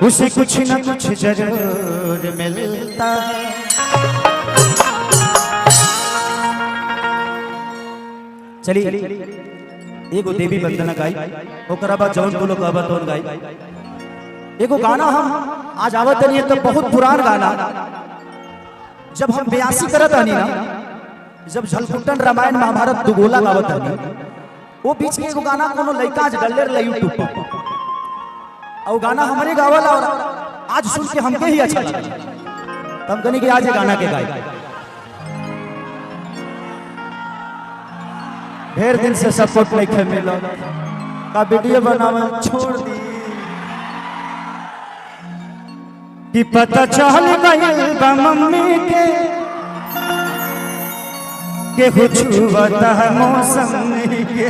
उसे कुछ न कुछ जरूर मिलता है। चलिए एगो देवी वंदना गाई, ओकरा बाद जौन बोलो कहबा तौन गाई। एगो गाना हम आज आवत नहीं है तो बहुत पुरान गाना, जब हम 82 करत आनी ना, जब झलकुट्टन रामायण महाभारत दुगोला गावत आनी, वो बीच के एगो गाना कोनो लइका आज डल्ले रहे यूट्यूब पर, और गाना हमारे गावला और आज सुन के हमके ही अच्छा लगा। तब कहनी कि आज ये गाना के गाए। ढेर दिन से सपोर्ट नहीं खे मिला, का वीडियो बनावे छोड़ दी कि पता चल गइल बा मम्मी के कुछ बता मौसम के।